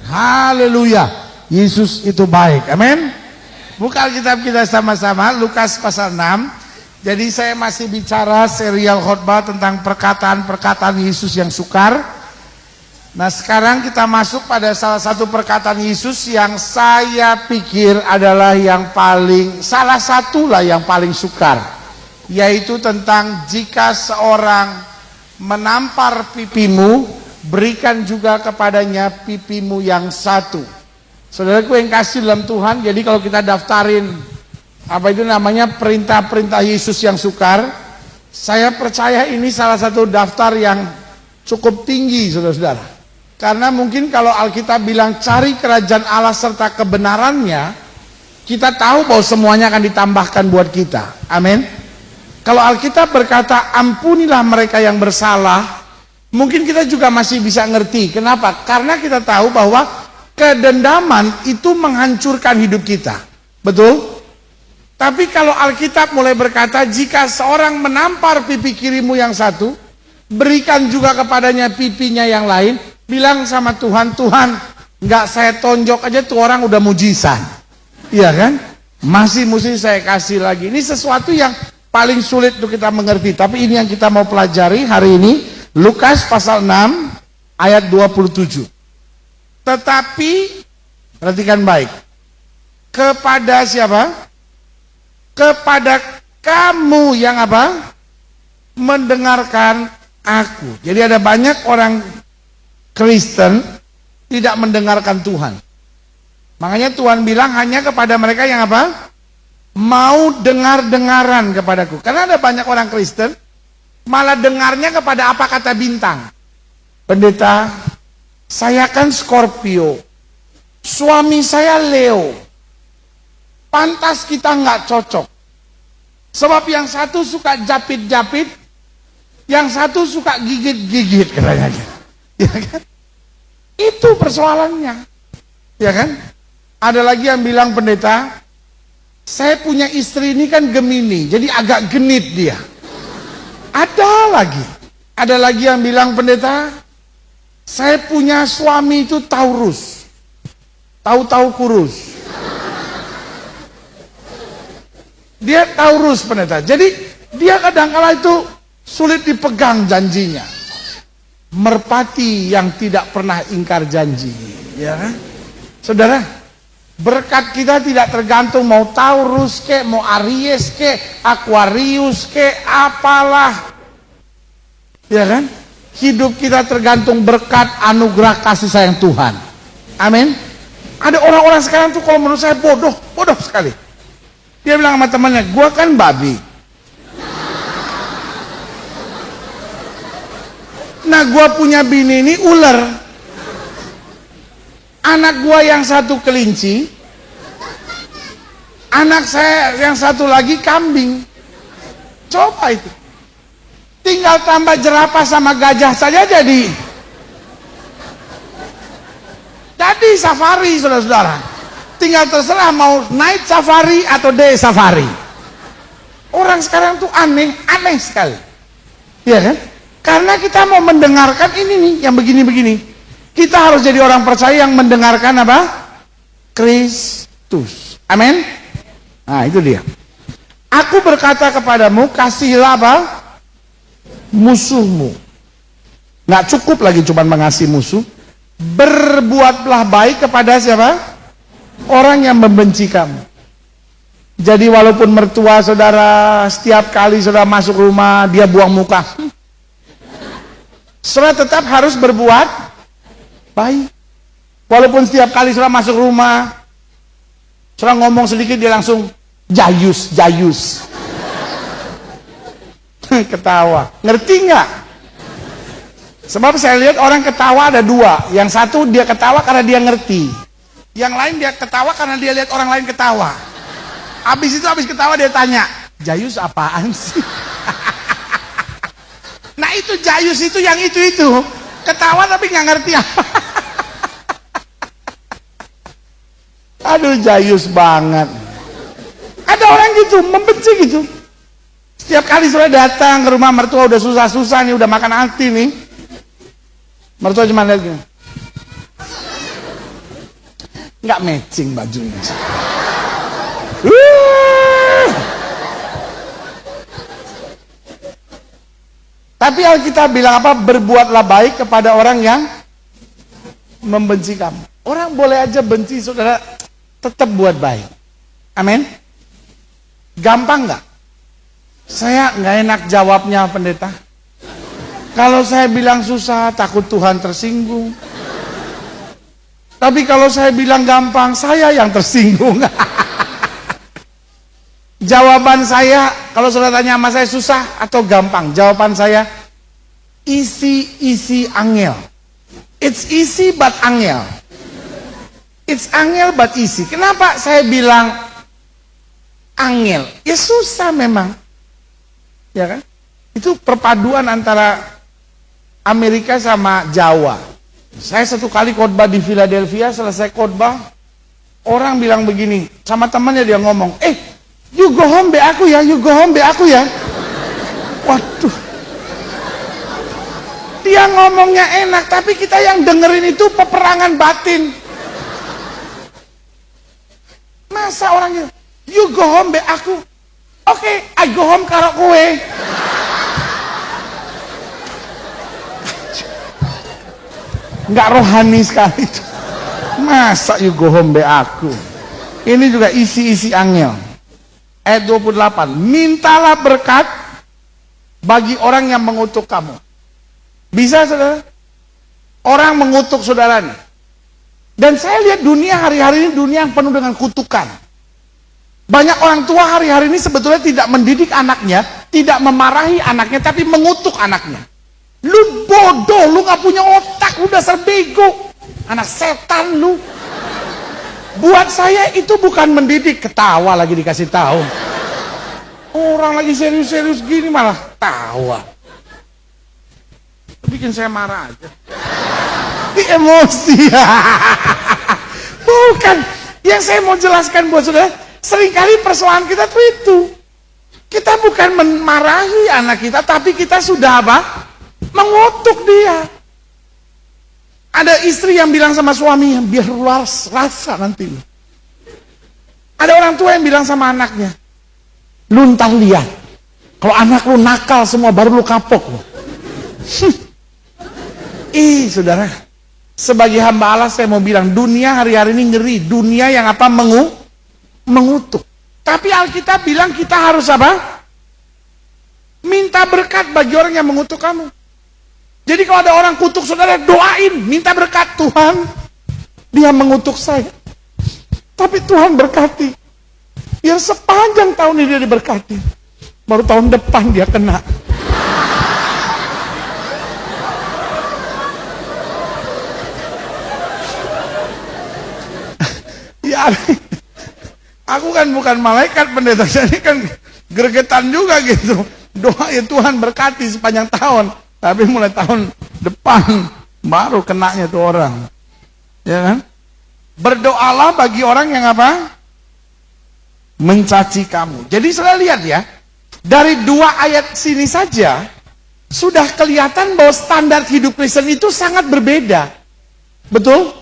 Haleluya. Yesus itu baik. Amin. Buka Alkitab kita sama-sama, Lukas pasal 6. Jadi saya masih bicara serial khotbah tentang perkataan-perkataan Yesus yang sukar. Nah sekarang kita masuk pada salah satu perkataan Yesus yang saya pikir adalah yang paling, salah satulah yang paling sukar. Yaitu tentang jika seorang menampar pipimu, berikan juga kepadanya pipimu yang satu. Saudaraku yang kasih dalam Tuhan, jadi kalau kita daftarin apa itu namanya perintah-perintah Yesus yang sukar, saya percaya ini salah satu daftar yang cukup tinggi, saudara-saudara. Karena mungkin kalau Alkitab bilang cari kerajaan Allah serta kebenarannya, kita tahu bahwa semuanya akan ditambahkan buat kita. Amin. Kalau Alkitab berkata ampunilah mereka yang bersalah, mungkin kita juga masih bisa ngerti. Kenapa? Karena kita tahu bahwa kedendaman itu menghancurkan hidup kita. Betul? Tapi kalau Alkitab mulai berkata jika seorang menampar pipi kirimu yang satu, berikan juga kepadanya pipinya yang lain. Bilang sama Tuhan, Tuhan nggak saya tonjok aja tuh orang udah mujizat. Iya kan? Masih mesti saya kasih lagi. Ini sesuatu yang paling sulit untuk kita mengerti. Tapi ini yang kita mau pelajari hari ini. Lukas pasal 6 ayat 27. Tetapi, perhatikan baik, kepada siapa? Kepada kamu yang apa? Mendengarkan aku. Jadi ada banyak orang Kristen tidak mendengarkan Tuhan. Makanya Tuhan bilang hanya kepada mereka yang apa? Mau dengar-dengaran kepadaku. Karena ada banyak orang Kristen malah dengarnya kepada apa kata bintang. Pendeta, saya kan Scorpio, suami saya Leo, pantas kita nggak cocok. Sebab yang satu suka japit-japit, yang satu suka gigit-gigit katanya. Ya kan? Itu persoalannya. Ya kan? Ada lagi yang bilang pendeta, saya punya istri ini kan Gemini, jadi agak genit dia. Ada lagi yang bilang pendeta, saya punya suami itu Taurus, tahu-tahu kurus. Dia Taurus pendeta, jadi dia kadang-kala itu sulit dipegang janjinya. Merpati yang tidak pernah ingkar janji, ya kan? Saudara, berkat kita tidak tergantung mau Taurus ke, mau Aries ke, Aquarius ke, apalah, ya kan? Hidup kita tergantung berkat anugerah kasih sayang Tuhan. Amin. Ada orang-orang sekarang tuh kalau menurut saya bodoh sekali. Dia bilang sama temannya, gua kan babi. Nah gua punya bini ini ular. Anak gua yang satu kelinci, anak saya yang satu lagi kambing. Coba itu. Tinggal tambah jerapah sama gajah saja jadi safari, saudara-saudara. Tinggal terserah mau night safari atau day safari. Orang sekarang tuh aneh sekali. Iya kan? Karena kita mau mendengarkan ini nih, yang begini-begini. Kita harus jadi orang percaya yang mendengarkan apa? Kristus. Amin. Nah itu dia. Aku berkata kepadamu, kasihilah apa? Musuhmu. Nggak cukup lagi cuma mengasihi musuh. Berbuatlah baik kepada siapa? Orang yang membenci kamu. Jadi walaupun mertua saudara setiap kali saudara masuk rumah dia buang muka, saudara tetap harus berbuat baik. Walaupun setiap kali saudara masuk rumah saudara ngomong sedikit dia langsung jayus. Ketawa. Ngerti nggak? Sebab saya lihat orang ketawa ada dua. Yang satu dia ketawa karena dia ngerti. Yang lain dia ketawa karena dia lihat orang lain ketawa. Habis ketawa dia tanya, jayus apaan sih? Nah itu jayus itu yang itu. Ketawa tapi nggak ngerti apa. Aduh jayus banget. Ada orang gitu, membenci gitu. Setiap kali saudara datang ke rumah mertua udah susah-susah nih, udah makan hati nih. Mertua cuma lihat gini. Nggak matching bajunya. Tapi Alkitab bilang apa? Berbuatlah baik kepada orang yang membenci kamu. Orang boleh aja benci saudara, tetap buat baik. Amin. Gampang nggak? Saya nggak enak jawabnya pendeta. Kalau saya bilang susah, takut Tuhan tersinggung. Tapi kalau saya bilang gampang, saya yang tersinggung. Jawaban saya, kalau saudara tanya sama saya susah atau gampang, jawaban saya easy angel. It's easy but angel. It's angel but easy. Kenapa saya bilang angel? Ya susah memang. Ya kan? Itu perpaduan antara Amerika sama Jawa. Saya satu kali khotbah di Philadelphia, selesai khotbah, orang bilang begini, sama temannya dia ngomong, you go home be aku ya, you go home be aku ya. Waduh. Dia ngomongnya enak, tapi kita yang dengerin itu peperangan batin. Masa orang gitu, you go home be aku. Oke, I go home karo kowe. Nggak rohani sekali itu. Masa you go home be aku. Ini juga isi angel. Ayat 28. Mintalah berkat bagi orang yang mengutuk kamu. Bisa saudara? Orang mengutuk saudaranya. Dan saya lihat dunia hari-hari ini dunia yang penuh dengan kutukan. Banyak orang tua hari-hari ini sebetulnya tidak mendidik anaknya, tidak memarahi anaknya, tapi mengutuk anaknya. Lu bodoh, lu gak punya otak, lu dasar bego. Anak setan lu. Buat saya itu bukan mendidik, ketawa lagi dikasih tahu. Orang lagi serius-serius gini malah tawa. Bikin saya marah aja. Emosi. Bukan. Yang saya mau jelaskan buat saudara, seringkali persoalan kita tuh itu. Kita bukan memarahi anak kita, tapi kita sudah apa? Mengutuk dia. Ada istri yang bilang sama suami, biar lu rasa nanti. Ada orang tua yang bilang sama anaknya, lu ntar lihat, kalau anak lu nakal semua baru lu kapok lu. Saudara, sebagai hamba Allah saya mau bilang, dunia hari-hari ini ngeri, dunia yang apa? Mengutuk. Tapi Alkitab bilang kita harus apa? Minta berkat bagi orang yang mengutuk kamu. Jadi kalau ada orang kutuk saudara, doain, minta berkat. Tuhan, dia mengutuk saya, tapi Tuhan berkati. Biar sepanjang tahun ini dia diberkati. Baru tahun depan dia kena. Ya, aku kan bukan malaikat pendeta, jadi kan gregetan juga gitu. Doa ya Tuhan berkati sepanjang tahun. Tapi mulai tahun depan baru kenanya tuh orang. Ya kan? Berdoalah bagi orang yang apa? Mencaci kamu. Jadi saudara lihat ya, dari 2 ayat sini saja sudah kelihatan bahwa standar hidup Kristen itu sangat berbeda. Betul?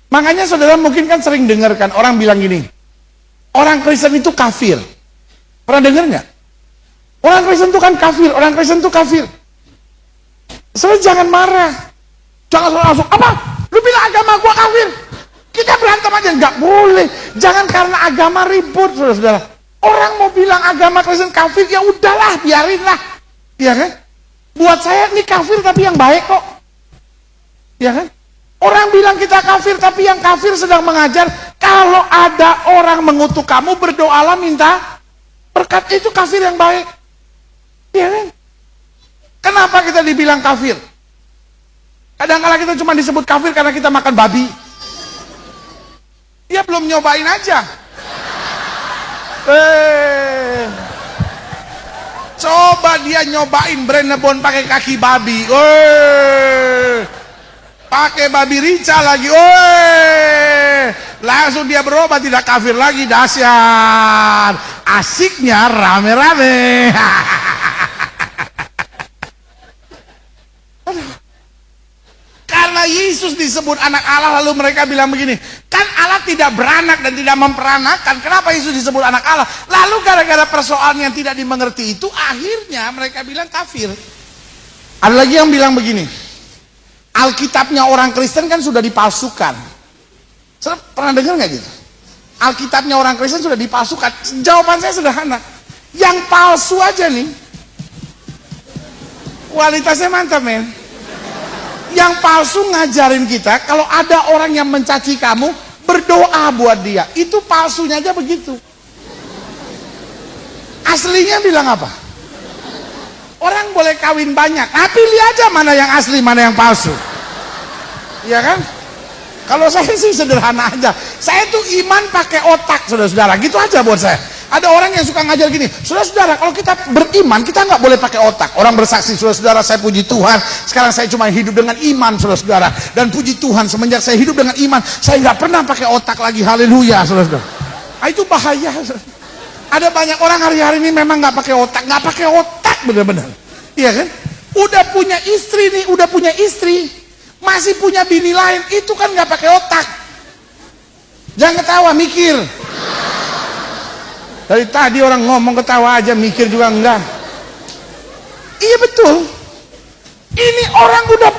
Makanya saudara mungkin kan sering dengar kan orang bilang gini, orang Kristen itu kafir. Pernah dengar nggak? Orang Kristen itu kan kafir, orang Kristen itu kafir. Saudara jangan marah. Jangan langsung, apa? Lu bilang agama gua kafir? Kita berantem aja, nggak boleh. Jangan karena agama ribut, saudara-saudara. Orang mau bilang agama Kristen kafir, ya udahlah, biarinlah. Ya kan? Buat saya ini kafir tapi yang baik kok. Ya kan? Orang bilang kita kafir tapi yang kafir sedang mengajar. Kalau ada orang mengutuk kamu, berdoalah minta berkat, itu kafir yang baik. Ya kan? Kenapa kita dibilang kafir? Kadang-kadang kita cuma disebut kafir karena kita makan babi. Dia belum nyobain aja. Coba dia nyobain Brenebon pakai kaki babi. Pakai babi rica lagi. Langsung dia berubah, tidak kafir lagi, dahsyat. Asiknya rame-rame. Karena Yesus disebut anak Allah, lalu mereka bilang begini, kan Allah tidak beranak dan tidak memperanakan, kenapa Yesus disebut anak Allah? Lalu gara-gara persoalan yang tidak dimengerti itu, akhirnya mereka bilang kafir. Ada lagi yang bilang begini, Alkitabnya orang Kristen kan sudah dipalsukan. Pernah dengar nggak gitu? Alkitabnya orang Kristen sudah dipalsukan. Jawaban saya sederhana, yang palsu aja nih kualitasnya mantap, men. Yang palsu ngajarin kita kalau ada orang yang mencaci kamu, berdoa buat dia. Itu palsunya aja begitu. Aslinya bilang apa? Orang boleh kawin banyak, tapi pilih aja mana yang asli, mana yang palsu. Iya kan? Kalau saya sih sederhana aja. Saya tuh iman pakai otak, saudara-saudara. Gitu aja buat saya. Ada orang yang suka ngajar gini, saudara-saudara, kalau kita beriman, kita nggak boleh pakai otak. Orang bersaksi, saudara-saudara, saya puji Tuhan, sekarang saya cuma hidup dengan iman, saudara-saudara. Dan puji Tuhan, semenjak saya hidup dengan iman, saya nggak pernah pakai otak lagi. Haleluya, saudara-saudara. Itu bahaya. Ada banyak orang hari-hari ini memang nggak pakai otak, bener-bener. Iya kan? Udah punya istri nih, udah punya istri, masih punya bini lain, itu kan nggak pakai otak. Jangan ketawa, mikir. Dari tadi orang ngomong ketawa aja, mikir juga enggak. Iya betul. Ini orang udah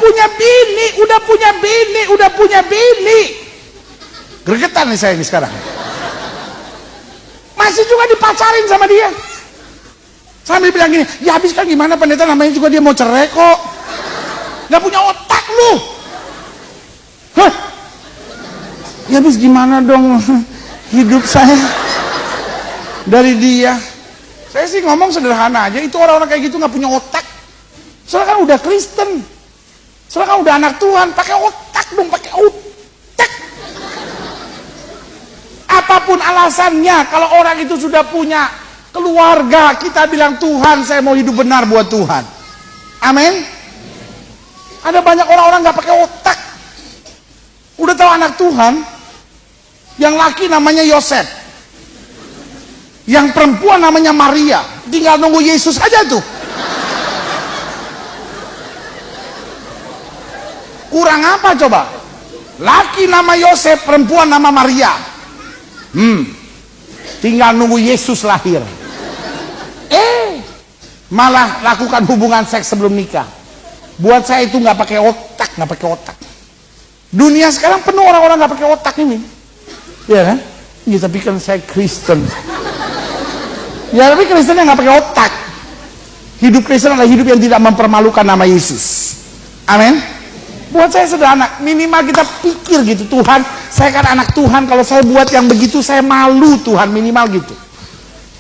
punya bini. Gregetan nih saya ini sekarang. Masih juga dipacarin sama dia. Sambil bilang gini, ya habis kan gimana pendeta, namanya juga dia mau cerai kok. Gak punya otak lu. Hah? Ya habis gimana dong hidup saya dari dia. Saya sih ngomong sederhana aja, itu orang-orang kayak gitu gak punya otak. Soalnya kan udah Kristen, soalnya kan udah anak Tuhan, pakai otak dong, pakai otak. Apapun alasannya, kalau orang itu sudah punya keluarga, kita bilang Tuhan, saya mau hidup benar buat Tuhan. Amin. Ada banyak orang-orang gak pakai otak. Udah tahu anak Tuhan, yang laki namanya Yosef, yang perempuan namanya Maria, tinggal nunggu Yesus aja tuh. Kurang apa coba? Laki nama Yosef, perempuan nama Maria. Tinggal nunggu Yesus lahir. Malah lakukan hubungan seks sebelum nikah. Buat saya itu nggak pakai otak. Dunia sekarang penuh orang-orang nggak pakai otak ini. Ya kan? Ya tapi kan saya Kristen. Ya tapi Kristen yang nggak pakai otak. Hidup Kristen adalah hidup yang tidak mempermalukan nama Yesus. Amin. Buat saya sederhana, minimal kita pikir gitu, Tuhan, saya kan anak Tuhan, kalau saya buat yang begitu saya malu Tuhan, minimal gitu.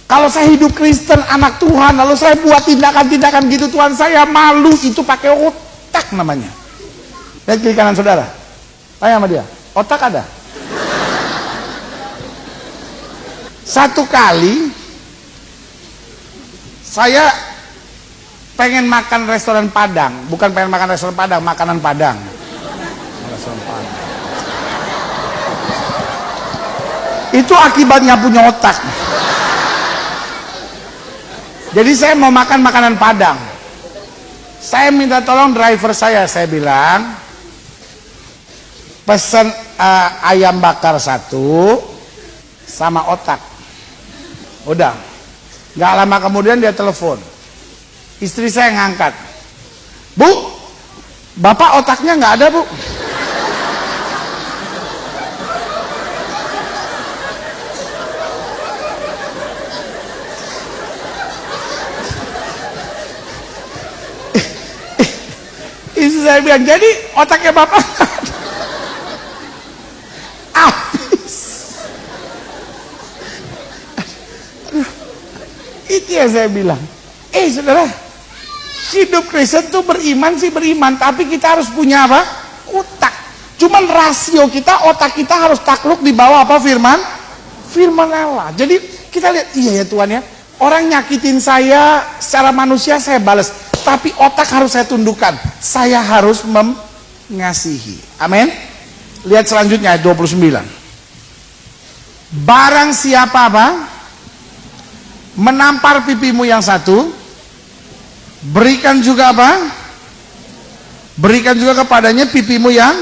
Kalau saya hidup Kristen, anak Tuhan, lalu saya buat tindakan-tindakan gitu, Tuhan, saya malu. Itu pakai otak namanya. Lihat kiri kanan saudara, tanya sama dia, otak ada? Satu kali saya pengen makan restoran Padang, bukan pengen makan restoran Padang, makanan Padang. Restoran Padang. Itu akibatnya punya otak. Jadi saya mau makan makanan Padang. Saya minta tolong driver saya bilang, pesan ayam bakar 1 sama otak. Udah. Gak lama kemudian dia telepon. Istri saya ngangkat. Bu, bapak otaknya nggak ada, Bu. Istri saya bilang, jadi otaknya bapak habis. Itu yang saya bilang. Saudara, hidup Kristen tuh beriman sih beriman, tapi kita harus punya apa? Otak. Cuman rasio kita, otak kita harus takluk di bawah apa? Firman Allah. Jadi kita lihat, iya ya Tuhan ya, orang nyakitin saya secara manusia saya balas, tapi otak harus saya tundukkan. Saya harus mengasihi. Amin. Lihat selanjutnya ayat 29. Barang siapa apa? Menampar pipimu yang satu, berikan juga apa? Berikan juga kepadanya pipimu yang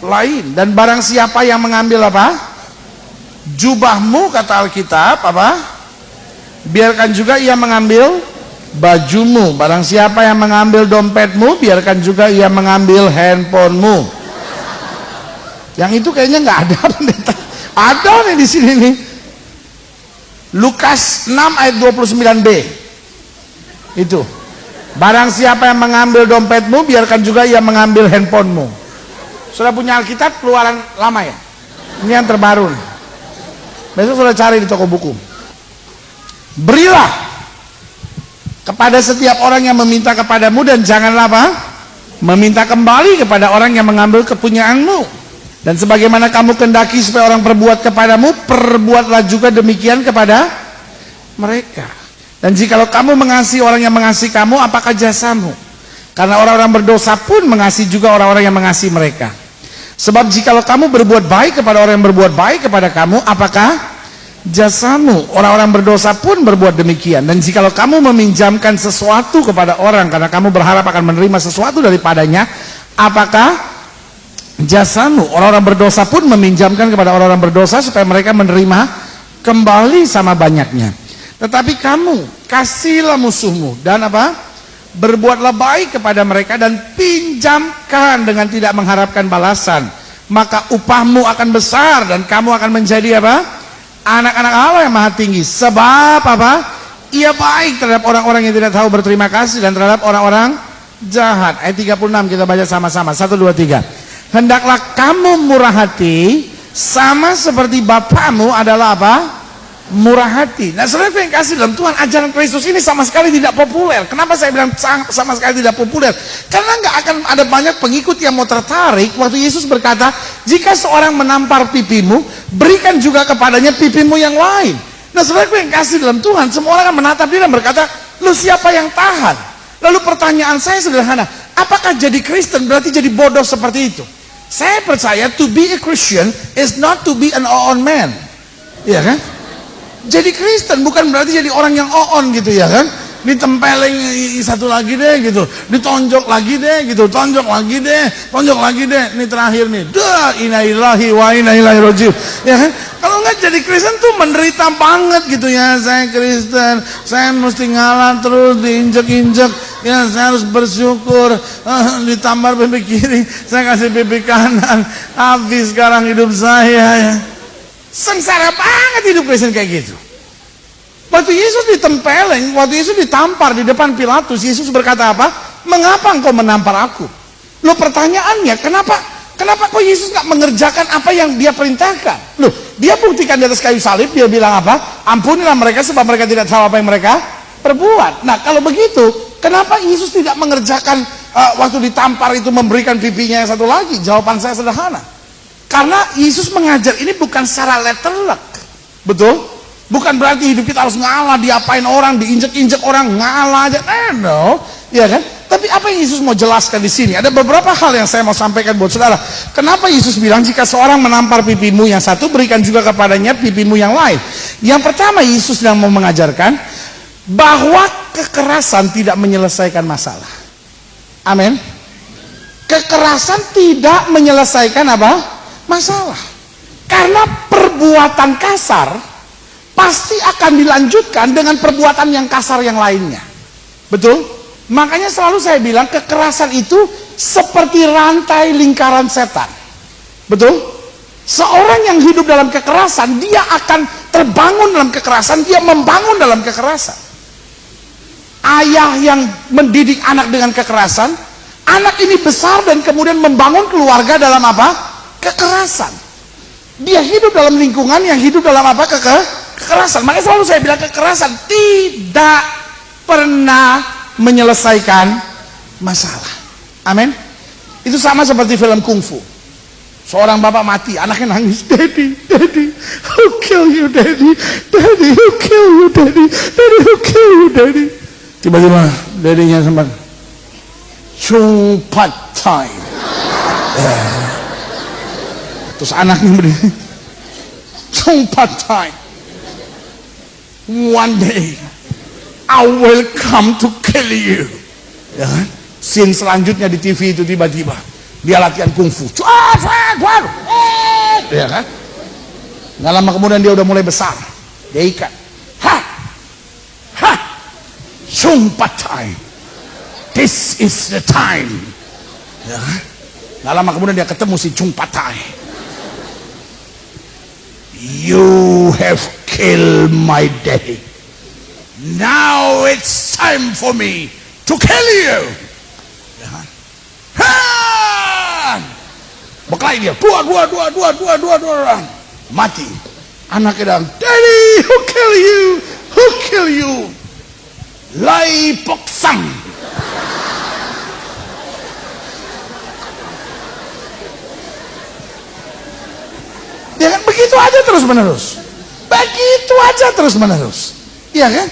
lain. Dan barang siapa yang mengambil apa? Jubahmu, kata Alkitab, apa? Biarkan juga ia mengambil bajumu. Barang siapa yang mengambil dompetmu, biarkan juga ia mengambil handphonemu. Yang itu kayaknya nggak ada, pendeta. Ada nih di sini nih. Lukas 6 ayat 29b. Itu. Barang siapa yang mengambil dompetmu, biarkan juga ia mengambil handphonemu. Sudah punya Alkitab keluaran lama ya? Ini yang terbaru nih. Besok sudah cari di toko buku. Berilah kepada setiap orang yang meminta kepadamu, dan janganlah apa? Meminta kembali kepada orang yang mengambil kepunyaanmu. Dan sebagaimana kamu kendaki supaya orang perbuat kepadamu, perbuatlah juga demikian kepada mereka. Dan jikalau kamu mengasihi orang yang mengasihi kamu, apakah jasamu? Karena orang-orang berdosa pun mengasihi juga orang-orang yang mengasihi mereka. Sebab jikalau kamu berbuat baik kepada orang yang berbuat baik kepada kamu, apakah jasamu? Orang-orang berdosa pun berbuat demikian. Dan jikalau kamu meminjamkan sesuatu kepada orang karena kamu berharap akan menerima sesuatu daripadanya, apakah jasamu? Orang-orang berdosa pun meminjamkan kepada orang-orang berdosa supaya mereka menerima kembali sama banyaknya. Tetapi kamu kasihlah musuhmu dan apa? Berbuatlah baik kepada mereka dan pinjamkan dengan tidak mengharapkan balasan. Maka upahmu akan besar dan kamu akan menjadi apa? Anak-anak Allah yang maha tinggi. Sebab apa? Ia baik terhadap orang-orang yang tidak tahu berterima kasih dan terhadap orang-orang jahat. Ayat 36 kita baca sama-sama. 1, 2, 3. Hendaklah kamu murah hati sama seperti Bapamu adalah apa? Murah hati. Nah, saudara yang kasih dalam Tuhan, ajaran Kristus ini sama sekali tidak populer. Kenapa saya bilang sama sekali tidak populer? Karena nggak akan ada banyak pengikut yang mau tertarik waktu Yesus berkata, jika seorang menampar pipimu, berikan juga kepadanya pipimu yang lain. Nah, saudara yang kasih dalam Tuhan, semua orang akan menatap dia dan berkata, lu siapa yang tahan? Lalu pertanyaan saya sederhana, apakah jadi Kristen berarti jadi bodoh seperti itu? Saya percaya to be a Christian is not to be an on man. Iya kan? Jadi Kristen bukan berarti jadi orang yang on gitu ya kan? Ditempelin satu lagi deh gitu, ditonjok lagi deh gitu, tonjok lagi deh, tonjok lagi deh. Ini terakhir nih, dah innalillahi wa inna ilaihi raji'un. Ya kan? Kalau nggak jadi Kristen tuh menderita banget gitu ya. Saya Kristen, saya mesti ngalah terus, diinjek-injek. Ya, saya harus bersyukur. Ditampar pipi kiri, saya kasih pipi kanan. Habis sekarang hidup saya ya. Sengsara banget hidup Kristen kayak gitu. Waktu Yesus ditempeleng, waktu Yesus ditampar di depan Pilatus, Yesus berkata apa? Mengapa engkau menampar aku? Loh, pertanyaannya, kenapa kok Yesus nggak mengerjakan apa yang dia perintahkan? Loh, dia buktikan di atas kayu salib, dia bilang apa? Ampunilah mereka sebab mereka tidak tahu apa yang mereka perbuat. Nah, kalau begitu, kenapa Yesus tidak mengerjakan waktu ditampar itu memberikan pipinya yang satu lagi? Jawaban saya sederhana. Karena Yesus mengajar ini bukan secara letterlek. Betul? Bukan berarti hidup kita harus ngalah, diapain orang, diinjek-injek orang, ngalah aja. No, ya kan? Tapi apa yang Yesus mau jelaskan di sini? Ada beberapa hal yang saya mau sampaikan buat saudara. Kenapa Yesus bilang jika seorang menampar pipimu yang satu, berikan juga kepadanya pipimu yang lain? Yang pertama, Yesus sedang mau mengajarkan bahwa kekerasan tidak menyelesaikan masalah. Amin. Kekerasan tidak menyelesaikan apa? Masalah. Karena perbuatan kasar pasti akan dilanjutkan dengan perbuatan yang kasar yang lainnya. Betul? Makanya selalu saya bilang kekerasan itu seperti rantai lingkaran setan. Betul? Seorang yang hidup dalam kekerasan, dia akan terbangun dalam kekerasan, dia membangun dalam kekerasan. Ayah yang mendidik anak dengan kekerasan, anak ini besar dan kemudian membangun keluarga dalam apa? Kekerasan. Dia hidup dalam lingkungan yang hidup dalam apa? Kekerasan. Makanya selalu saya bilang kekerasan tidak pernah menyelesaikan masalah. Amin. Itu sama seperti film kungfu. Seorang bapak mati, anaknya nangis, "Daddy, Daddy, who kill you, Daddy? Daddy, who kill you, Daddy? Daddy, who kill you, Daddy?" Tiba-tiba daddy-nya sempat Chung Pat Thai. Terus anaknya berdiri, Chung Pat Thai. One day I will come to kill you. Ya kan? Scene selanjutnya di TV itu tiba-tiba Dia latihan kungfu. Ya kan? Nggak lama kemudian dia udah mulai besar. Dia ikat. Sumpatai. This is the time. Ya kan? Nggak lama kemudian dia ketemu si Sumpatai. You have killed my daddy. Now it's time for me to kill you. Ya kan? Berkelahi dia. Dua. Mati. Anaknya bilang, Daddy, who kill you? Who kill you? Lai Poksang. Ya kan, begitu aja terus menerus. Begitu aja terus menerus. Iya kan?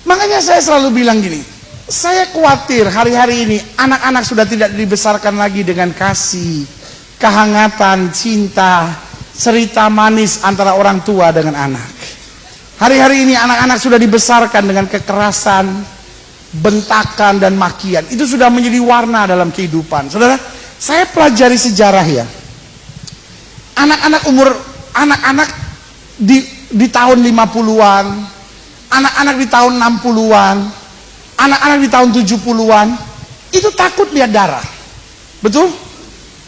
Makanya saya selalu bilang gini, saya khawatir hari-hari ini anak-anak sudah tidak dibesarkan lagi dengan kasih, kehangatan, cinta, cerita manis antara orang tua dengan anak. Hari-hari ini anak-anak sudah dibesarkan dengan kekerasan, bentakan dan makian. Itu sudah menjadi warna dalam kehidupan. Saudara, saya pelajari sejarah ya. Anak-anak di tahun 50-an, anak-anak di tahun 60-an, anak-anak di tahun 70-an itu takut lihat darah. Betul?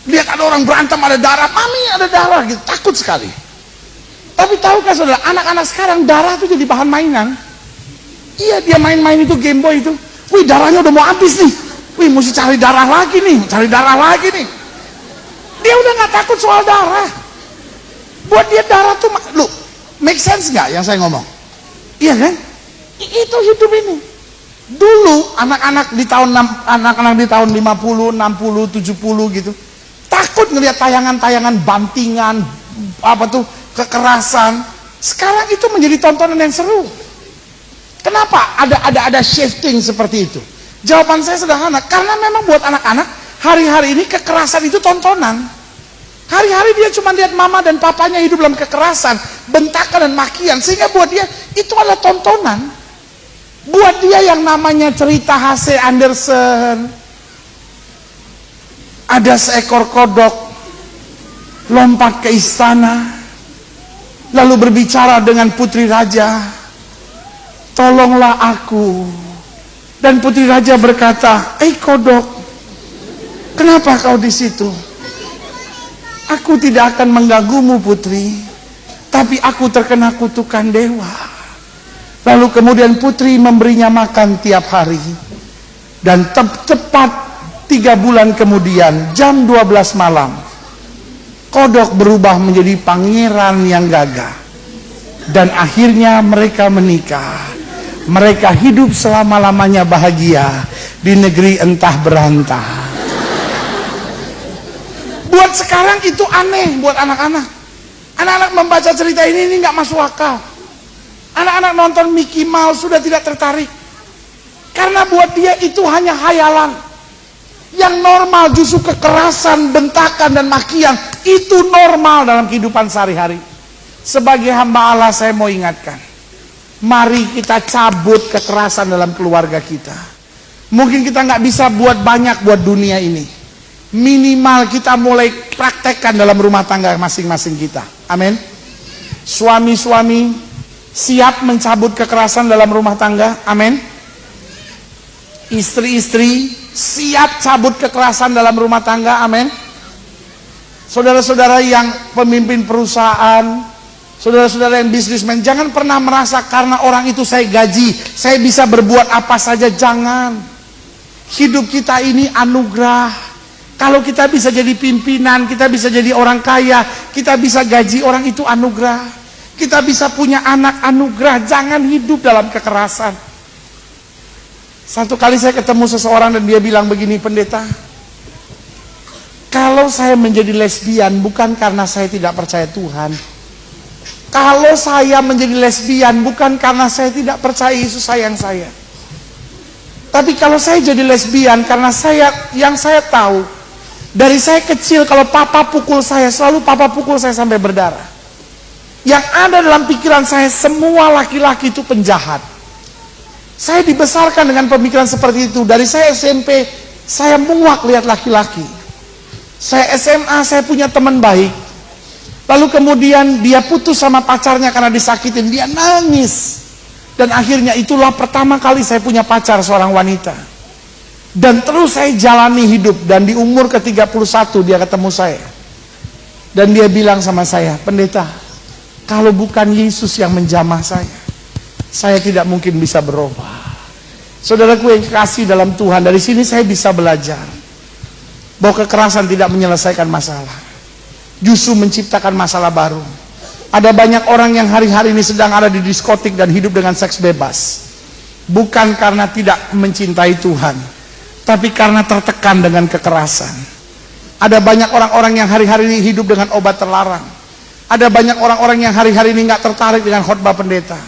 Lihat ada orang berantem ada darah, mami ada darah gitu, takut sekali. Tapi tahukah saudara, anak-anak sekarang darah itu jadi bahan mainan. Iya, dia main-main itu Game Boy itu. Wih, darahnya udah mau habis nih. Wih, mesti cari darah lagi nih, nih. Dia udah nggak takut soal darah. Buat dia darah tuh, lu make sense nggak yang saya ngomong? Iya kan? Itu hidup ini. Dulu anak-anak di tahun 50, 60, 70 gitu takut ngelihat tayangan-tayangan bantingan, kekerasan. Sekarang itu menjadi tontonan yang seru. Kenapa ada shifting seperti itu? Jawaban saya sederhana, karena memang buat anak-anak hari-hari ini kekerasan itu tontonan. Hari-hari dia cuma lihat mama dan papanya hidup dalam kekerasan, bentakan dan makian, sehingga buat dia itu adalah tontonan. Buat dia yang namanya cerita H.C. Andersen, ada seekor kodok lompat ke istana lalu berbicara dengan putri raja, tolonglah aku. Dan putri raja berkata, kodok, kenapa kau di situ? Aku tidak akan mengganggumu putri, tapi aku terkena kutukan dewa. Lalu kemudian putri memberinya makan tiap hari. Dan tepat 3 bulan kemudian, jam 12 malam, kodok berubah menjadi pangeran yang gagah. Dan akhirnya mereka menikah. Mereka hidup selama-lamanya bahagia di negeri entah berantah. Buat sekarang itu aneh buat anak-anak. Anak-anak membaca cerita ini nggak masuk akal. Anak-anak nonton Mickey Mouse sudah tidak tertarik. Karena buat dia itu hanya hayalan. Yang normal justru kekerasan, bentakan dan makian. Itu normal dalam kehidupan sehari-hari. Sebagai hamba Allah saya mau ingatkan. Mari kita cabut kekerasan dalam keluarga kita. Mungkin kita nggak bisa buat banyak buat dunia ini. Minimal kita mulai praktekkan dalam rumah tangga masing-masing kita. Amin. Suami-suami siap mencabut kekerasan dalam rumah tangga. Amin. Istri-istri siap cabut kekerasan dalam rumah tangga. Amin. Saudara-saudara yang pemimpin perusahaan, saudara-saudara yang bisnismen, jangan pernah merasa karena orang itu saya gaji, saya bisa berbuat apa saja. Jangan. Hidup kita ini anugerah. Kalau kita bisa jadi pimpinan, kita bisa jadi orang kaya, kita bisa gaji orang, itu anugerah. Kita bisa punya anak, anugerah. Jangan hidup dalam kekerasan. Satu kali saya ketemu seseorang dan dia bilang begini, pendeta, kalau saya menjadi lesbian bukan karena saya tidak percaya Tuhan. Kalau saya menjadi lesbian bukan karena saya tidak percaya Yesus sayang saya. Tapi kalau saya jadi lesbian karena yang saya tahu, dari saya kecil kalau papa pukul saya, selalu papa pukul saya sampai berdarah. Yang ada dalam pikiran saya, semua laki-laki itu penjahat. Saya dibesarkan dengan pemikiran seperti itu. Dari saya SMP, saya muak lihat laki-laki. Saya SMA, saya punya teman baik. Lalu kemudian dia putus sama pacarnya karena disakitin. Dia nangis. Dan akhirnya itulah pertama kali saya punya pacar, seorang wanita. Dan terus saya jalani hidup. Dan di umur ke-31 dia ketemu saya. Dan dia bilang sama saya, pendeta, kalau bukan Yesus yang menjamah saya tidak mungkin bisa berubah. Saudaraku yang kasih dalam Tuhan, dari sini saya bisa belajar bahwa kekerasan tidak menyelesaikan masalah, justru menciptakan masalah baru. Ada banyak orang yang hari-hari ini sedang ada di diskotik dan hidup dengan seks bebas, bukan karena tidak mencintai Tuhan, tapi karena tertekan dengan kekerasan. Ada banyak orang-orang yang hari-hari ini hidup dengan obat terlarang. Ada banyak orang-orang yang hari-hari ini nggak tertarik dengan khotbah pendeta,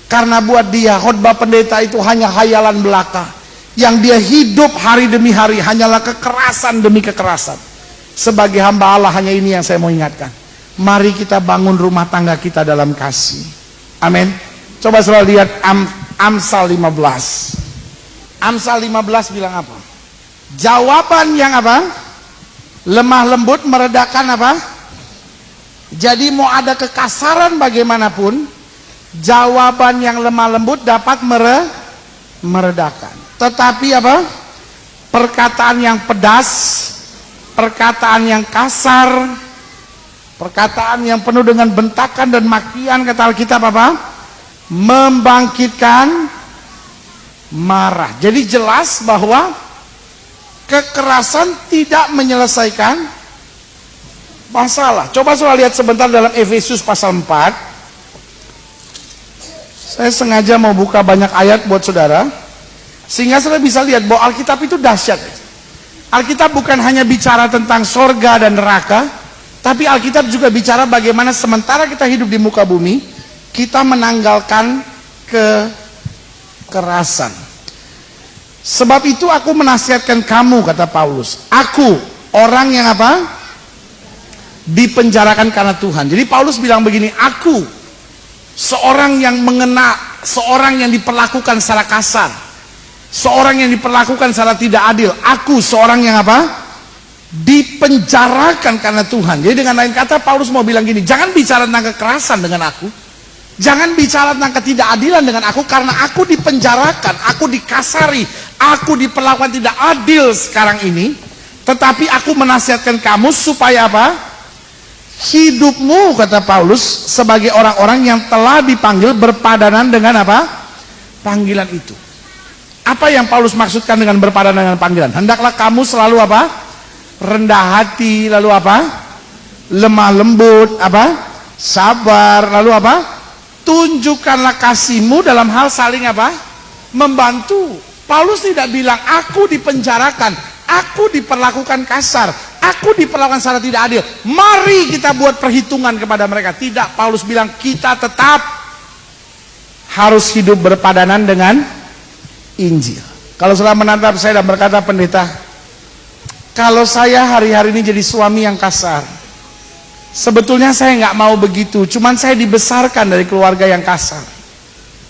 karena buat dia khotbah pendeta itu hanya hayalan belaka. Yang dia hidup hari demi hari hanyalah kekerasan demi kekerasan. Sebagai hamba Allah, hanya ini yang saya mau ingatkan. Mari kita bangun rumah tangga kita dalam kasih. Amin. Coba selalu lihat Amsal 15. Amsal 15 bilang apa? Jawaban yang apa? Lemah lembut meredakan apa? Jadi mau ada kekasaran bagaimanapun, jawaban yang lemah lembut dapat meredakan. Tetapi apa? Perkataan yang pedas, perkataan yang kasar, perkataan yang penuh dengan bentakan dan makian, kata Alkitab apa? Membangkitkan marah. Jadi jelas bahwa kekerasan tidak menyelesaikan masalah. Coba saudara lihat sebentar dalam Efesus pasal 4. Saya sengaja mau buka banyak ayat buat saudara, sehingga saudara bisa lihat bahwa Alkitab itu dahsyat. Alkitab bukan hanya bicara tentang sorga dan neraka, tapi Alkitab juga bicara bagaimana sementara kita hidup di muka bumi, kita menanggalkan kekerasan. Sebab itu aku menasihatkan kamu, kata Paulus. Aku, orang yang apa? Dipenjarakan karena Tuhan. Jadi Paulus bilang begini, aku, seorang yang mengena, seorang yang diperlakukan secara kasar, seorang yang diperlakukan secara tidak adil. Aku, seorang yang apa? Dipenjarakan karena Tuhan. Jadi dengan lain kata Paulus mau bilang gini, jangan bicara tentang kekerasan dengan aku. Jangan bicara tentang ketidakadilan dengan aku, karena aku dipenjarakan, aku dikasari, aku diperlakukan tidak adil sekarang ini. Tetapi aku menasihatkan kamu supaya apa? Hidupmu, kata Paulus, sebagai orang-orang yang telah dipanggil berpadanan dengan apa? Panggilan itu. Apa yang Paulus maksudkan dengan berpadanan dengan panggilan? Hendaklah kamu selalu apa? Rendah hati, lalu apa? Lemah lembut, apa? Sabar, lalu apa? Tunjukkanlah kasihmu dalam hal saling apa? Membantu. Paulus tidak bilang aku dipenjarakan, aku diperlakukan kasar, aku diperlakukan secara tidak adil, mari kita buat perhitungan kepada mereka. Tidak, Paulus bilang kita tetap harus hidup berpadanan dengan Injil. Kalau saudara menatap saya dan berkata, pendeta, kalau saya hari-hari ini jadi suami yang kasar, sebetulnya saya nggak mau begitu, cuman saya dibesarkan dari keluarga yang kasar.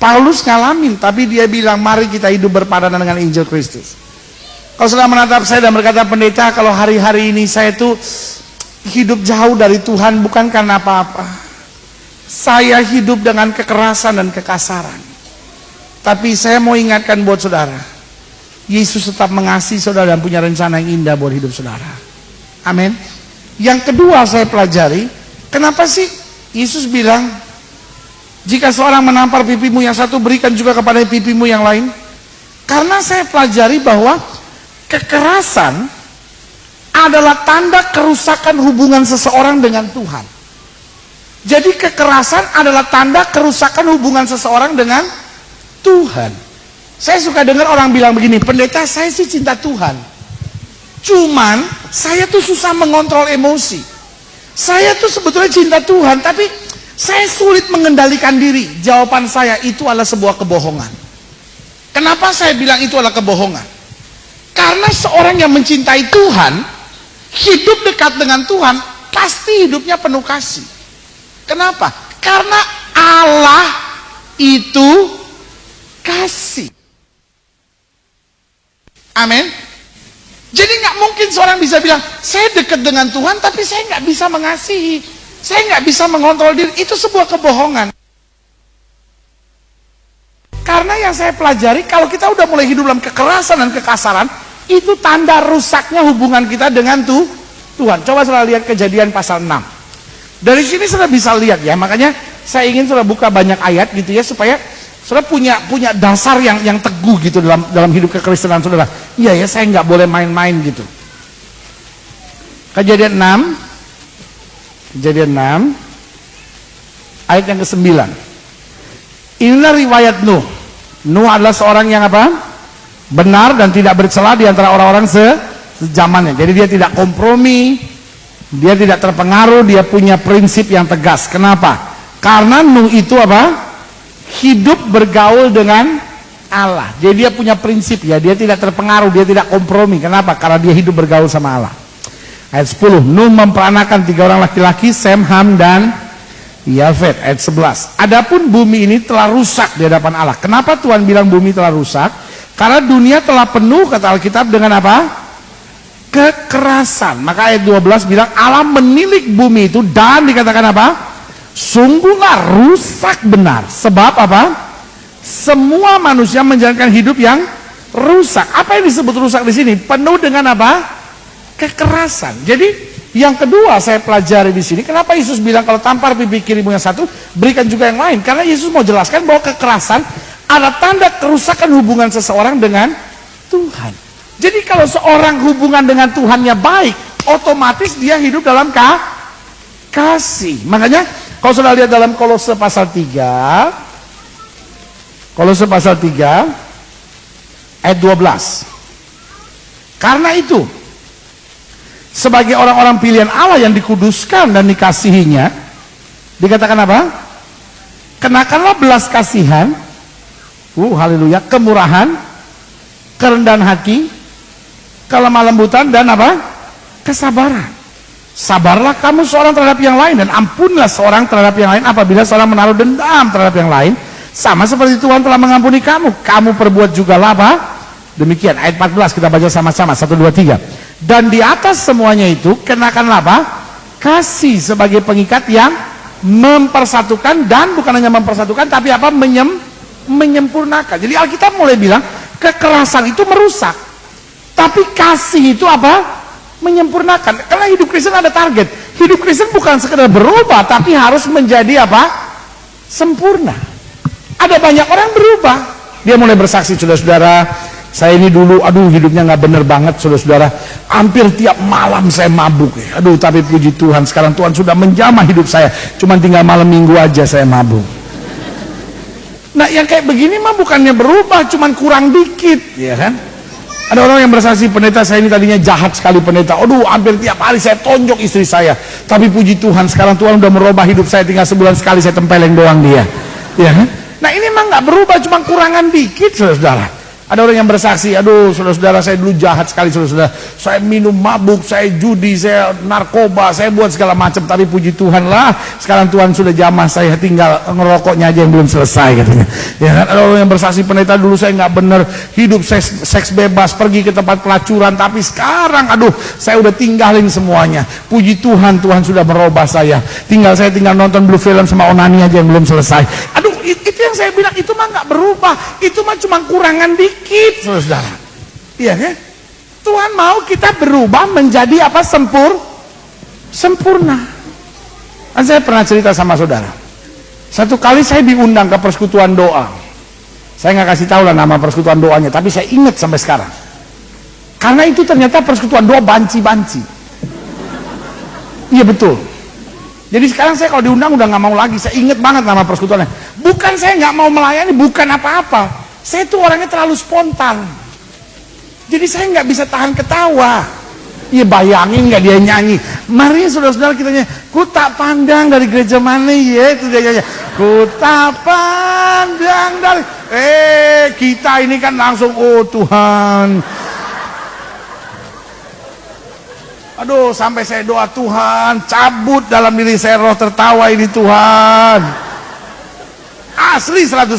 Paulus ngalamin, tapi dia bilang mari kita hidup berpadanan dengan Injil Kristus. Kalau saudara menatap saya dan berkata, pendeta, kalau hari-hari ini saya tuh hidup jauh dari Tuhan bukan karena apa-apa, saya hidup dengan kekerasan dan kekasaran, tapi saya mau ingatkan buat saudara, Yesus tetap mengasihi saudara dan punya rencana yang indah buat hidup saudara. Amin. Yang kedua saya pelajari, kenapa sih Yesus bilang, jika seorang menampar pipimu yang satu, berikan juga kepada pipimu yang lain? Karena saya pelajari bahwa kekerasan adalah tanda kerusakan hubungan seseorang dengan Tuhan. Jadi kekerasan adalah tanda kerusakan hubungan seseorang dengan Tuhan. Saya suka dengar orang bilang begini, pendeta, saya sih cinta Tuhan, cuman saya tuh susah mengontrol emosi. Saya tuh sebetulnya cinta Tuhan, tapi saya sulit mengendalikan diri. Jawaban saya, itu adalah sebuah kebohongan. Kenapa saya bilang itu adalah kebohongan? Karena seorang yang mencintai Tuhan, hidup dekat dengan Tuhan, pasti hidupnya penuh kasih. Kenapa? Karena Allah itu kasih. Amin. Jadi nggak mungkin seorang bisa bilang, saya dekat dengan Tuhan tapi saya nggak bisa mengasihi, saya nggak bisa mengontrol diri. Itu sebuah kebohongan. Karena yang saya pelajari, kalau kita udah mulai hidup dalam kekerasan dan kekasaran, itu tanda rusaknya hubungan kita dengan Tuhan. Coba saudara lihat Kejadian pasal 6. Dari sini saudara bisa lihat ya, makanya saya ingin saudara buka banyak ayat gitu ya, supaya saudara punya dasar yang teguh gitu dalam hidup kekristenan saudara. Iya ya, saya nggak boleh main-main gitu. Kejadian 6 ayat yang ke-9. Inilah riwayat Nuh. Nuh adalah seorang yang apa? Benar dan tidak bercela di antara orang-orang sejamannya. Jadi dia tidak kompromi, dia tidak terpengaruh, dia punya prinsip yang tegas. Kenapa? Karena Nuh itu apa? Hidup bergaul dengan Allah. Jadi dia punya prinsip ya, dia tidak terpengaruh, dia tidak kompromi. Kenapa? Karena dia hidup bergaul sama Allah. Ayat 10, Nuh memperanakan 3 orang laki-laki, Sem, Ham, dan Yafet. Ayat 11, adapun bumi ini telah rusak di hadapan Allah. Kenapa Tuhan bilang bumi telah rusak? Karena dunia telah penuh, kata Alkitab, dengan apa? Kekerasan. Maka ayat 12 bilang Allah menilik bumi itu dan dikatakan apa? Sungguhlah rusak benar. Sebab apa? Semua manusia menjalankan hidup yang rusak. Apa yang disebut rusak di sini? Penuh dengan apa? Kekerasan. Jadi yang kedua saya pelajari di sini, kenapa Yesus bilang kalau tampar pipi kirimu yang satu, berikan juga yang lain? Karena Yesus mau jelaskan bahwa kekerasan ada tanda kerusakan hubungan seseorang dengan Tuhan. Jadi kalau seorang hubungan dengan Tuhannya baik, otomatis dia hidup dalam kasih. Makanya kalau sudah lihat dalam Kolose pasal 3, Kolose pasal 3 ayat 12. Karena itu, sebagai orang-orang pilihan Allah yang dikuduskan dan dikasihinya, dikatakan apa? Kenakanlah belas kasihan, haleluya, kemurahan, kerendahan hati, kelemah lembutan, dan apa? Kesabaran. Sabarlah kamu seorang terhadap yang lain, dan ampunlah seorang terhadap yang lain apabila seorang menaruh dendam terhadap yang lain, sama seperti Tuhan telah mengampuni kamu. Kamu perbuat juga apa? Demikian. Ayat 14 kita baca sama-sama, 1, 2, 3. Dan di atas semuanya itu kenakanlah apa? Kasih sebagai pengikat yang mempersatukan, dan bukan hanya mempersatukan tapi apa? Menyempurnakan. Jadi Alkitab mulai bilang kekerasan itu merusak, tapi kasih itu apa? Menyempurnakan. Karena hidup Kristen ada target. Hidup Kristen bukan sekedar berubah, tapi harus menjadi apa? Sempurna. Ada banyak orang berubah. Dia mulai bersaksi, saudara-saudara, saya ini dulu, hidupnya nggak bener banget, saudara-saudara. Hampir tiap malam saya mabuk. Tapi puji Tuhan, sekarang Tuhan sudah menjamah hidup saya. Cuman tinggal malam minggu aja saya mabuk. Nah, yang kayak begini mah bukannya berubah, cuman kurang dikit, ya kan? Ada orang yang bersaksi, pendeta saya ini tadinya jahat sekali pendeta. Hampir tiap hari saya tonjok istri saya. Tapi puji Tuhan, sekarang Tuhan udah merubah hidup saya. Tinggal sebulan sekali saya tempeleng doang dia. Ya kan? Nah, ini mah nggak berubah, cuma kurangan dikit, saudara-saudara. Ada orang yang bersaksi, saudara-saudara, saya dulu jahat sekali, saudara-saudara. Saya minum mabuk, saya judi, saya narkoba, saya buat segala macam. Tapi puji Tuhan lah, sekarang Tuhan sudah jamah saya, tinggal ngerokoknya aja yang belum selesai, katanya. Ya kan? Ada orang yang bersaksi, pendeta dulu saya nggak bener, hidup seks bebas, pergi ke tempat pelacuran. Tapi sekarang, saya udah tinggalin semuanya. Puji Tuhan, Tuhan sudah merubah saya. Saya tinggal nonton blue film sama onani aja yang belum selesai. Itu yang saya bilang, itu mah nggak berubah, itu mah cuma kurangan dikit, saudara. Iya kan? Tuhan mau kita berubah menjadi apa? Sempurna. Kan saya pernah cerita sama saudara. Satu kali saya diundang ke persekutuan doa. Saya nggak kasih tahu lah nama persekutuan doanya, tapi saya ingat sampai sekarang. Karena itu ternyata persekutuan doa banci-banci. Iya betul. Jadi sekarang saya kalau diundang udah nggak mau lagi. Saya inget banget nama persekutuannya. Bukan saya nggak mau melayani, bukan apa-apa. Saya tuh orangnya terlalu spontan. Jadi saya nggak bisa tahan ketawa. Iya, bayangin nggak dia nyanyi. Mari saudara-saudara kita nyanyi. Ku tak pandang dari gereja mana ya, itu dia nyanyi. Ku tak pandang dari. Kita ini kan langsung, oh Tuhan. Sampai saya doa, Tuhan cabut dalam diri saya roh tertawa ini Tuhan. Asli 100%.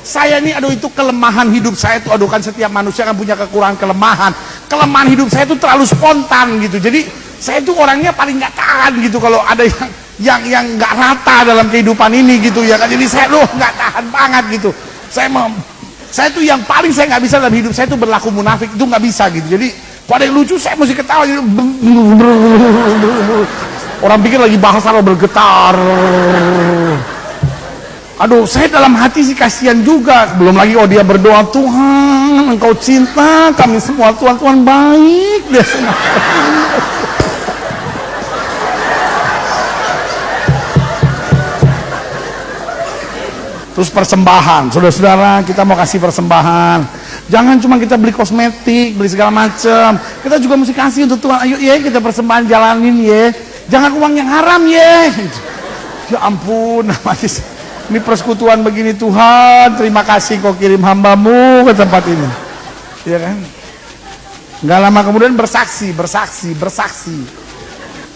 Saya ini itu kelemahan hidup saya tuh, kan setiap manusia kan punya kekurangan kelemahan. kelemahan hidup saya itu terlalu spontan gitu. Jadi saya tuh orangnya paling nggak tahan gitu kalau ada yang nggak rata dalam kehidupan ini gitu ya kan. Jadi saya nggak tahan banget gitu. Saya tuh yang paling saya nggak bisa dalam hidup saya tuh berlaku munafik, itu nggak bisa gitu. Jadi pada yang lucu saya mesti ketawa gitu. Orang pikir lagi bahasa lo bergetar. Aduh, saya dalam hati sih kasihan juga. Belum lagi dia berdoa, Tuhan Engkau cinta kami semua, Tuhan baik deh. Terus persembahan, saudara-saudara, kita mau kasih persembahan. Jangan cuma kita beli kosmetik, beli segala macam. Kita juga mesti kasih untuk Tuhan. Ayo ya kita persembahan jalanin ya. Jangan uang yang haram ya. Ya ampun, ini persekutuan begini Tuhan. Terima kasih kau kirim hambamu ke tempat ini. Ya kan? Nggak lama kemudian bersaksi.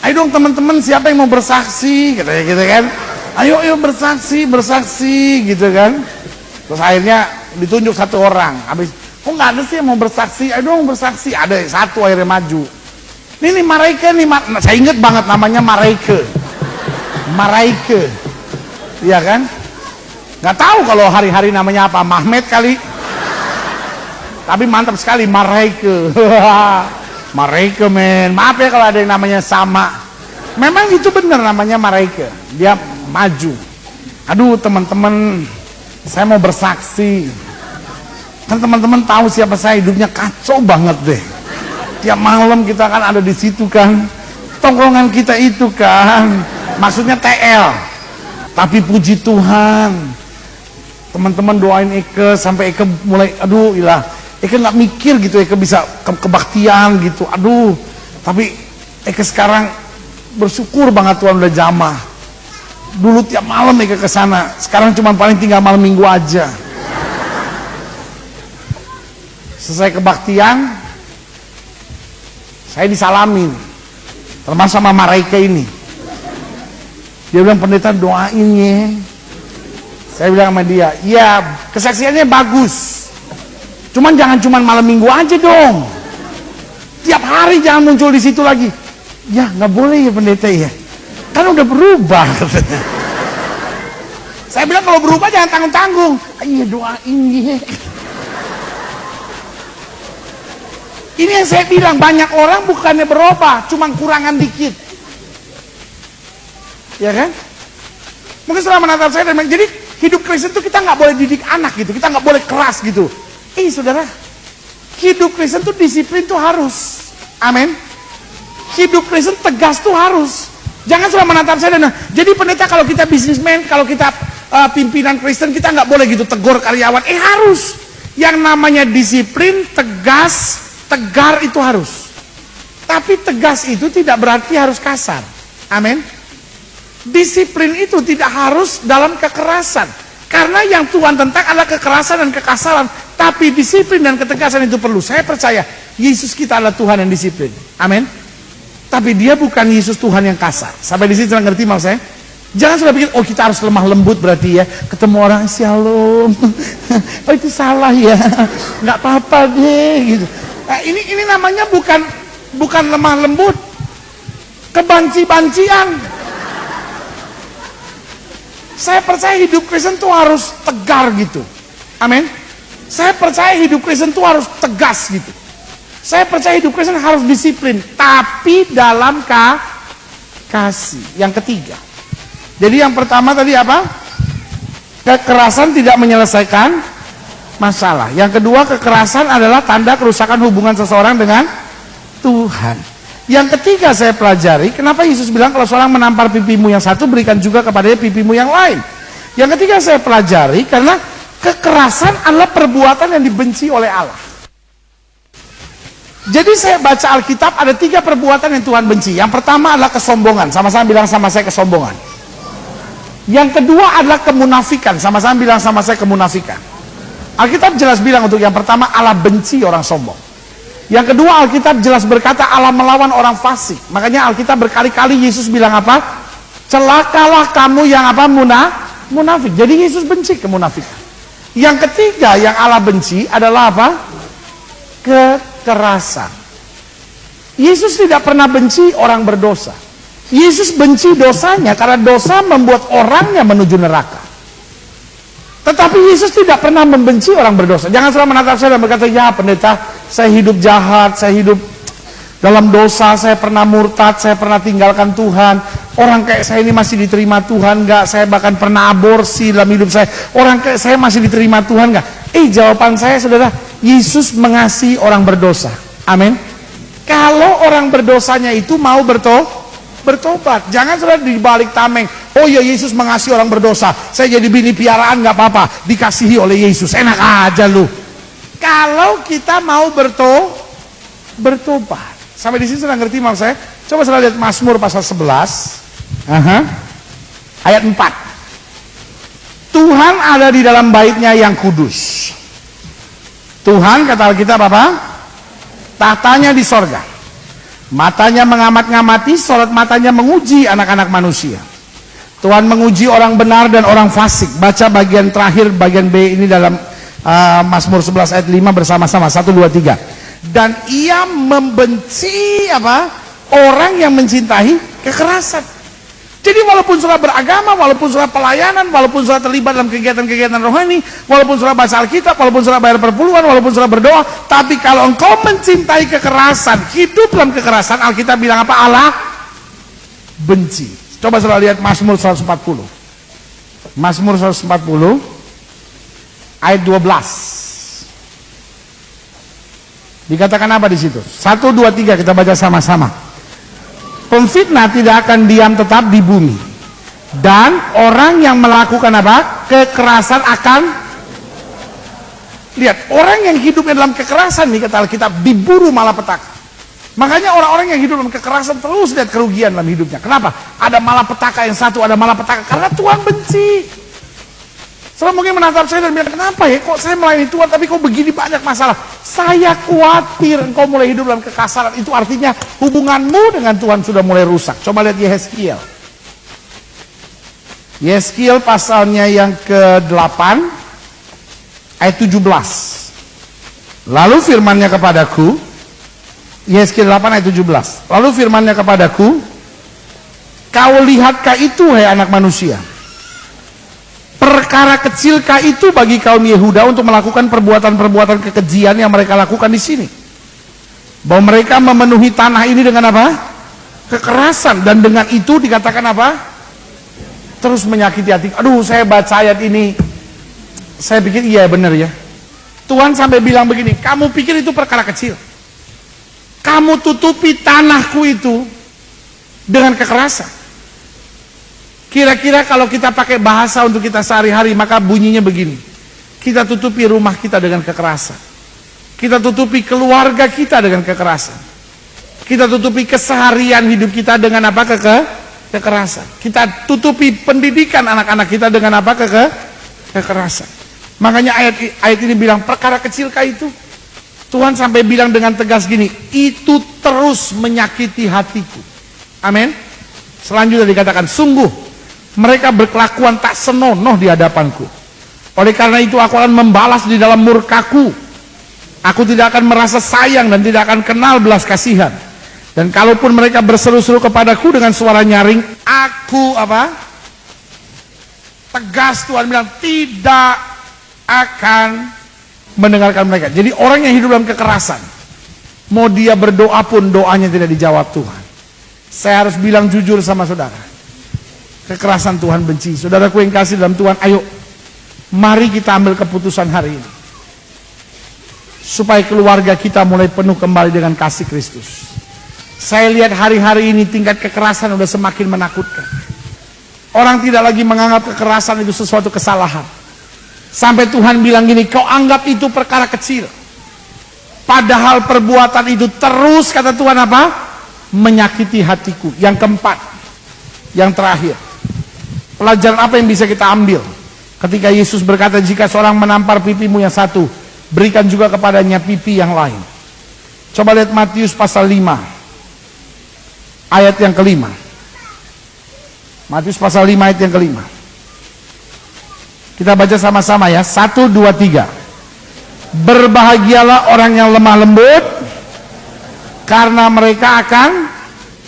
Ayo dong teman-teman, siapa yang mau bersaksi? Katanya gitu kan. Ayo bersaksi gitu kan. Terus akhirnya ditunjuk satu orang. Habis, kok nggak ada sih yang mau bersaksi? Ayo dong bersaksi. Ada satu akhirnya maju. Ini Maraike nih, saya inget banget namanya Maraike. Iya kan? Nggak tahu kalau hari-hari namanya apa, Mahmed kali. Tapi mantap sekali Maraike. Maraike men. Maaf ya kalau ada yang namanya sama. Memang itu benar namanya Maraike. Dia maju. Aduh teman-teman, saya mau bersaksi. Kan teman-teman tahu siapa saya, hidupnya kacau banget deh. Tiap malam kita kan ada di situ kan, tongkrongan kita itu kan, maksudnya TL. Tapi puji Tuhan, teman-teman doain Eke sampai Eke mulai, aduh ilah, Eke nggak mikir gitu, Eke bisa kebaktian gitu, aduh. Tapi Eke sekarang bersyukur banget Tuhan udah jamah. Dulu tiap malam Eke kesana, sekarang cuma paling tinggal malam minggu aja. Selesai kebaktian, saya disalamin, termasuk sama Maraike ini. Dia bilang, pendeta doain ya. Saya bilang sama dia, iya kesaksiannya bagus, cuman jangan cuman malam minggu aja dong, tiap hari jangan muncul di situ lagi. Ya nggak boleh ya pendeta ya, kan udah berubah katanya. Saya bilang kalau berubah jangan tanggung-tanggung. Iya doain ya. Ini yang saya bilang, banyak orang bukannya berubah, cuma kurangan dikit. Ya kan? Mungkin setelah menatap saya dan bilang, jadi hidup Kristen itu kita nggak boleh didik anak gitu, kita nggak boleh keras gitu. Saudara, hidup Kristen itu disiplin tuh harus. Amin. Hidup Kristen tegas tuh harus. Jangan cuma menatap saya dan jadi pendeta kalau kita bisnismen, kalau kita pimpinan Kristen, kita nggak boleh gitu tegur karyawan. Harus. Yang namanya disiplin, tegas, tegar itu harus. Tapi tegas itu tidak berarti harus kasar. Amin. Disiplin itu tidak harus dalam kekerasan. Karena yang Tuhan tentang adalah kekerasan dan kekasaran. Tapi disiplin dan ketegasan itu perlu. Saya percaya Yesus kita adalah Tuhan yang disiplin. Amin. Tapi dia bukan Yesus Tuhan yang kasar. Sampai di sini sudah ngerti maksud saya? Jangan sudah pikir, kita harus lemah lembut berarti ya. Ketemu orang, shalom. Itu salah ya. Nggak apa-apa deh gitu. Nah, ini namanya bukan lemah lembut, kebanci-bancian. Saya percaya hidup Kristen itu harus tegar gitu. Amin. Saya percaya hidup Kristen itu harus tegas gitu. Saya percaya hidup Kristen harus disiplin, tapi dalam kasih. Yang ketiga. Jadi yang pertama tadi apa? Kekerasan tidak menyelesaikan masalah. Yang kedua, kekerasan adalah tanda kerusakan hubungan seseorang dengan Tuhan. Yang ketiga saya pelajari, kenapa Yesus bilang kalau seorang menampar pipimu yang satu, berikan juga kepadanya pipimu yang lain. Yang ketiga saya pelajari, karena kekerasan adalah perbuatan yang dibenci oleh Allah. Jadi saya baca Alkitab, ada 3 perbuatan yang Tuhan benci. Yang pertama adalah kesombongan, sama-sama bilang sama saya kesombongan. Yang kedua adalah kemunafikan, sama-sama bilang sama saya kemunafikan. Alkitab jelas bilang untuk yang pertama, Allah benci orang sombong. Yang kedua, Alkitab jelas berkata Allah melawan orang fasik. Makanya Alkitab berkali-kali Yesus bilang apa? Celakalah kamu yang apa? Munafik. Jadi Yesus benci kemunafikan. Yang ketiga yang Allah benci adalah apa? Kekerasan. Yesus tidak pernah benci orang berdosa. Yesus benci dosanya karena dosa membuat orangnya menuju neraka. Tetapi Yesus tidak pernah membenci orang berdosa. Jangan selalu menatap saya dan berkata, ya pendeta, saya hidup jahat, saya hidup dalam dosa, saya pernah murtad, saya pernah tinggalkan Tuhan. Orang kayak saya ini masih diterima Tuhan nggak? Saya bahkan pernah aborsi dalam hidup saya. Orang kayak saya masih diterima Tuhan nggak? Jawaban saya, saudara, Yesus mengasihi orang berdosa. Amin. Kalau orang berdosanya itu mau bertobat, jangan sudah dibalik tameng. Oh ya, Yesus mengasihi orang berdosa, saya jadi bini piaraan nggak apa-apa, dikasihi oleh Yesus, enak aja lu. Kalau kita mau bertobat, sampai di sini sudah ngerti maksud saya? Coba saudara lihat Mazmur pasal 11, ayat 4. Tuhan ada di dalam baitnya yang kudus. Tuhan, kata Alkitab apa? Tahtanya di sorga. Matanya mengamat-ngamati, sorot matanya menguji anak-anak manusia. Tuhan menguji orang benar dan orang fasik. Baca bagian terakhir, bagian B ini dalam Mazmur 11 ayat 5 bersama-sama. 1, 2, 3. Dan ia membenci apa? Orang yang mencintai kekerasan. Jadi walaupun saudara beragama, walaupun saudara pelayanan, walaupun saudara terlibat dalam kegiatan-kegiatan rohani, walaupun saudara baca Alkitab, walaupun saudara bayar perpuluhan, walaupun saudara berdoa, tapi kalau engkau mencintai kekerasan, hidup dalam kekerasan, Alkitab bilang apa? Allah benci. Coba saudara lihat Mazmur 140. Mazmur 140 ayat 12. Dikatakan apa di situ? 1, 2, 3 kita baca sama-sama. Pemfitnah tidak akan diam tetap di bumi, dan orang yang melakukan apa? Kekerasan akan, lihat, orang yang hidup dalam kekerasan nih kata Alkitab diburu malapetaka. Makanya orang-orang yang hidup dalam kekerasan terus lihat kerugian dalam hidupnya. Kenapa? Ada malapetaka yang satu, ada malapetaka karena Tuhan benci. Saudara mungkin menatap saya dan bilang, kenapa ya kok saya melayani Tuhan tapi kok begini banyak masalah? Saya khawatir engkau mulai hidup dalam kekasaran. Itu artinya hubunganmu dengan Tuhan sudah mulai rusak. Coba lihat Yehezkiel. Yehezkiel pasalnya yang ke-8 ayat 17. Lalu firman-Nya kepadaku, Yehezkiel 8 ayat 17. Lalu firman-Nya kepadaku, kau lihatkah itu hai anak manusia? Perkara kecilkah itu bagi kaum Yehuda untuk melakukan perbuatan-perbuatan kekejian yang mereka lakukan di sini? Bahwa mereka memenuhi tanah ini dengan apa? Kekerasan, dan dengan itu dikatakan apa? Terus menyakiti hati. Aduh, saya baca ayat ini, saya pikir iya benar ya. Tuhan sampai bilang begini, kamu pikir itu perkara kecil? Kamu tutupi tanahku itu dengan kekerasan. Kira-kira kalau kita pakai bahasa untuk kita sehari-hari, maka bunyinya begini. Kita tutupi rumah kita dengan kekerasan. Kita tutupi keluarga kita dengan kekerasan. Kita tutupi keseharian hidup kita dengan apa? Kekerasan. Kita tutupi pendidikan anak-anak kita dengan apa? Kekerasan. Makanya ayat ini bilang, perkara kecilkah itu? Tuhan sampai bilang dengan tegas gini, itu terus menyakiti hatiku. Amin. Selanjutnya dikatakan, sungguh mereka berkelakuan tak senonoh di hadapanku. Oleh karena itu aku akan membalas di dalam murkaku. Aku tidak akan merasa sayang dan tidak akan kenal belas kasihan. Dan kalaupun mereka berseru-seru kepadaku dengan suara nyaring, aku apa? Tegas Tuhan bilang, tidak akan mendengarkan mereka. Jadi orang yang hidup dalam kekerasan, mau dia berdoa pun doanya tidak dijawab Tuhan. Saya harus bilang jujur sama saudara, kekerasan Tuhan benci. Saudaraku yang kasih dalam Tuhan, ayo mari kita ambil keputusan hari ini supaya keluarga kita mulai penuh kembali dengan kasih Kristus. Saya lihat hari-hari ini tingkat kekerasan sudah semakin menakutkan. Orang tidak lagi menganggap kekerasan itu sesuatu kesalahan. Sampai Tuhan bilang gini, kau anggap itu perkara kecil, padahal perbuatan itu terus, kata Tuhan apa? Menyakiti hatiku. Yang keempat, yang terakhir, pelajaran apa yang bisa kita ambil ketika Yesus berkata, jika seorang menampar pipimu yang satu, berikan juga kepadanya pipi yang lain. Coba lihat Matius pasal 5 ayat yang kelima. Matius pasal 5 ayat yang kelima. Kita baca sama-sama ya. 1, 2, 3. Berbahagialah orang yang lemah lembut, Karena mereka akan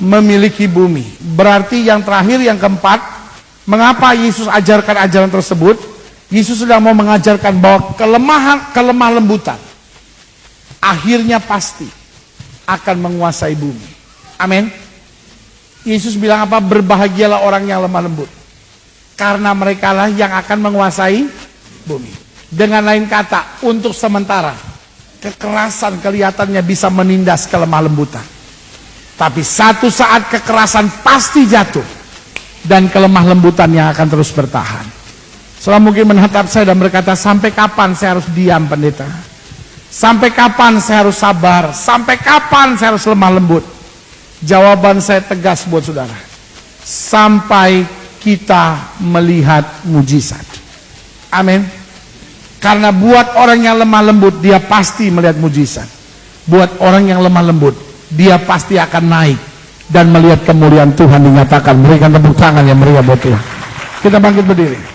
memiliki bumi. Berarti yang terakhir, yang keempat, mengapa Yesus ajarkan ajaran tersebut? Yesus sedang mau mengajarkan bahwa kelemah lembutan akhirnya pasti akan menguasai bumi. Amin. Yesus bilang apa? Berbahagialah orang yang lemah lembut, karena mereka lah yang akan menguasai bumi. Dengan lain kata, untuk sementara kekerasan kelihatannya bisa menindas kelemah lembutan, tapi satu saat kekerasan pasti jatuh dan kelemah lembutan yang akan terus bertahan. Saudara mungkin menatap saya dan berkata, sampai kapan saya harus diam, pendeta? Sampai kapan saya harus sabar? Sampai kapan saya harus lemah lembut? Jawaban saya tegas buat saudara, sampai kita melihat mujizat. Amin. Karena buat orang yang lemah lembut, dia pasti melihat mujizat. Buat orang yang lemah lembut, dia pasti akan naik dan melihat kemuliaan Tuhan dinyatakan. Berikan tepuk tangan yang meriah buat Tuhan. Kita bangkit berdiri.